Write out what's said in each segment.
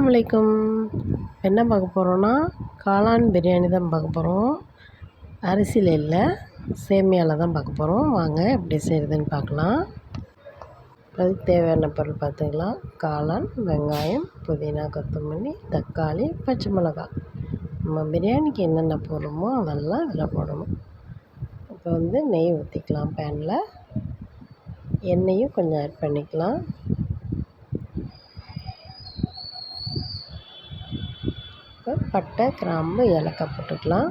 அஸ்ஸலாமு அலைக்கும். என்ன பார்க்க போகிறோன்னா, காளான் பிரியாணி தான் பார்க்க போகிறோம். அரிசியில் இல்லை, சேமியாவில் தான் பார்க்க போகிறோம். வாங்க எப்படி செய்கிறதுன்னு பார்க்கலாம். அதுக்கு தேவையான பொருள் பார்த்துக்கலாம். காளான், வெங்காயம், புதினா, கொத்தமல்லி, தக்காளி, பச்சை மிளகாய். நம்ம பிரியாணிக்கு என்னென்ன போடுறோமோ அதெல்லாம் இதில் போடணும். இப்போ நெய் ஊற்றிக்கலாம். பேனில் எண்ணெயும் கொஞ்சம் ஆட் பண்ணிக்கலாம். பட்டை, கிராம்பு, ஏலக்காய் போட்டுக்கலாம்.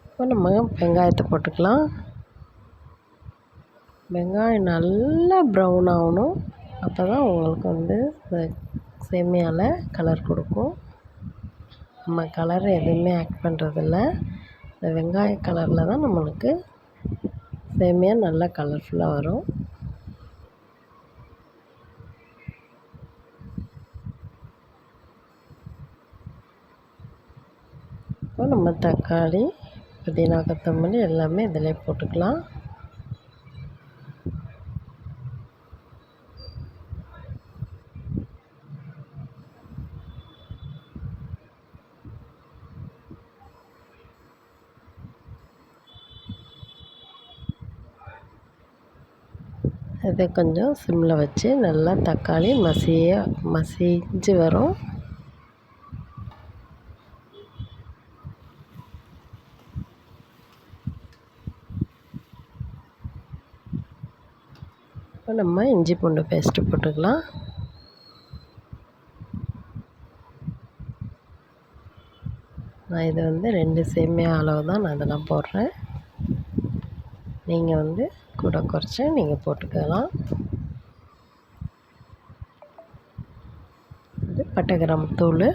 இப்போ நம்ம வெங்காயத்தை போட்டுக்கலாம். வெங்காயம் நல்லா ப்ரௌன் ஆகணும். அப்போ தான் உங்களுக்கு சேமியாவில் கலர் கொடுக்கும். நம்ம கலர் எதுவுமே ஆட் பண்ணுறதில்ல. இந்த வெங்காய கலரில் தான் நம்மளுக்கு சேமியா நல்லா கலர்ஃபுல்லாக வரும். இப்போ நம்ம தக்காளி, புதினா, கொத்தமல்லி எல்லாமே இதிலே போட்டுக்கலாம். இதை கொஞ்சம் சிம்மில் வச்சு நல்லா தக்காளி மசிஞ்சு வரும். இப்போ நம்ம இஞ்சி பூண்டு பேஸ்ட்டு போட்டுக்கலாம். நான் இது 2 சேமியா அளவு தான் நான் இதெல்லாம் போடுறேன். நீங்கள் கூட குறைச்சி நீங்கள் போட்டுக்கலாம். இது பட்டை கிராம்பு தூள்,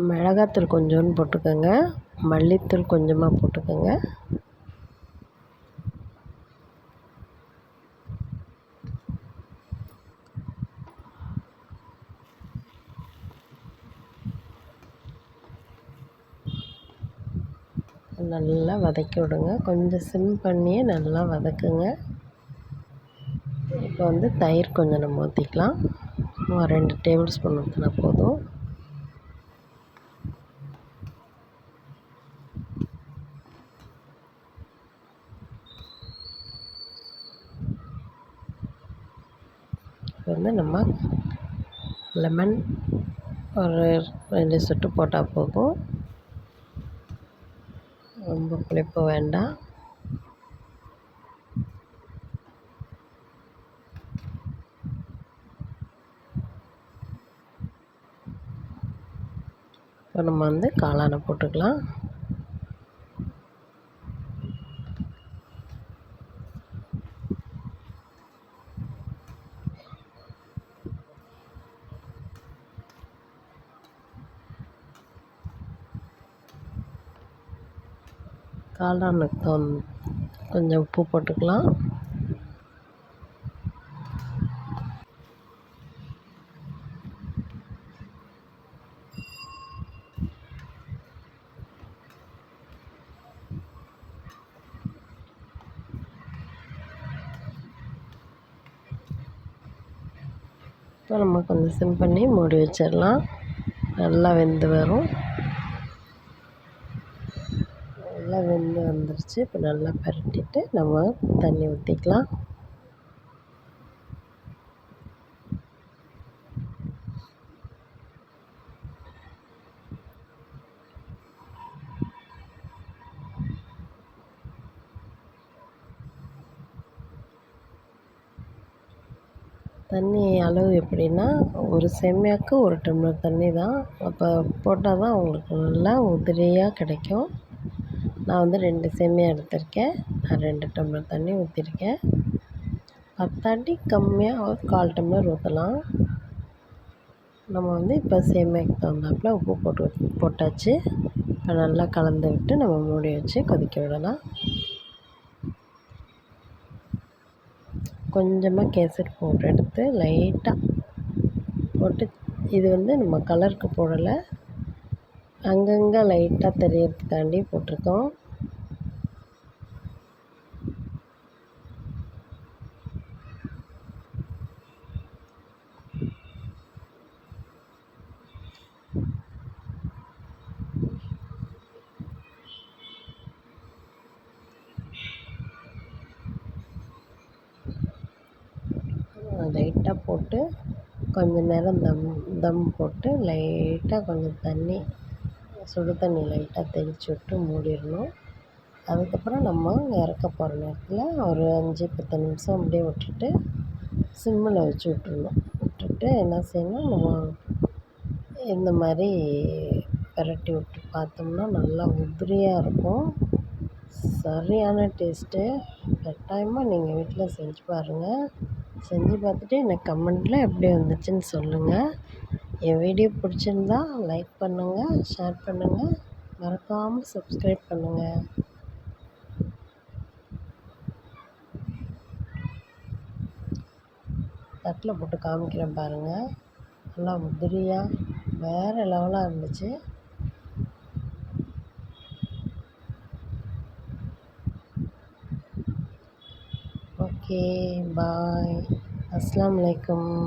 மிளகாத்தூள் கொஞ்சோண்டு போட்டுக்கோங்க, மல்லித்தூள் கொஞ்சமாக போட்டுக்கோங்க. நல்லா வதக்கி விடுங்க. கொஞ்சம் சிம் பண்ணியே நல்லா வதக்குங்க. இப்போ தயிர் கொஞ்சம் நம்ம ஊற்றிக்கலாம். 2 டேபிள் ஸ்பூன் ஊற்றினா போதும். நம்ம லெமன் ஒரு 2 சொட்டு போட்டால் போதும். ரொம்ப புளிப்பு வேண்டாம். இப்போ நம்ம காளானை போட்டுக்கலாம். காளானுக்கு கொஞ்சம் உப்பு போட்டுக்கலாம். இப்போ நம்ம கொஞ்சம் சிம் பண்ணி மூடி வச்சிடலாம். நல்லா வெந்து வரும். நல்லா வெந்து வந்துருச்சு. இப்போ நல்லா பரட்டிட்டு நம்ம தண்ணி ஊற்றிக்கலாம். தண்ணி அளவு எப்படின்னா, ஒரு சேமியாவுக்கு 1 டம்ளர் தண்ணி தான். அப்போ போட்டால் தான் உங்களுக்கு நல்லா உதிரியாக கிடைக்கும். நான் 2 சேமியா எடுத்திருக்கேன். நான் 2 டம்ளர் தண்ணி ஊற்றிருக்கேன். பத்தாட்டி கம்மியாக ஒரு 1/4 டம்ளர் ஊற்றலாம். நம்ம இப்போ சேமியாவுக்கு தகுந்தாப்பில் உப்பு போட்டாச்சு. இப்போ நல்லா கலந்து விட்டு நம்ம மூடி வச்சு கொதிக்க விடலாம். கொஞ்சமாக கேசரி பவுட்ரு எடுத்து லைட்டாக போட்டு, இது நம்ம கலருக்கு போடலை, அங்கங்கே லைட்டாக தெரியறதுக்காண்டி போட்டிருக்கோம். லைட்டாக போட்டு கொஞ்சம் நேரம் தம் போட்டு லைட்டாக கொஞ்சம் தண்ணி, சுடு தண்ணி லைட்டாக தெளித்து விட்டு மூடிடணும். அதுக்கப்புறம் நம்ம இறக்க போகிற நேரத்தில் ஒரு 5-10 நிமிஷம் அப்படியே விட்டுட்டு சிம்மில் வச்சு விட்டுறணும். விட்டுட்டு என்ன செய்யணும், நம்ம இந்த மாதிரி பிரட்டி விட்டு பார்த்தோம்னா நல்லா உதிரியாக இருக்கும். சரியான டேஸ்ட்டு. கட்டாயமாக நீங்கள் வீட்டில் செஞ்சு பாருங்கள். செஞ்சு பார்த்துட்டு எனக்கு கமெண்ட்டில் எப்படி வந்துச்சுன்னு சொல்லுங்கள். என் வீடியோ பிடிச்சிருந்தா லைக் பண்ணுங்கள், ஷேர் பண்ணுங்கள், மறக்காமல் சப்ஸ்கிரைப் பண்ணுங்கள். தட்டில் போட்டு காமிக்கிறேன் பாருங்கள். நல்லா உதிரியாக வேறு லெவலாக இருந்துச்சு. ஓகே, பாய். அஸ்ஸலாமு அலைக்கும்.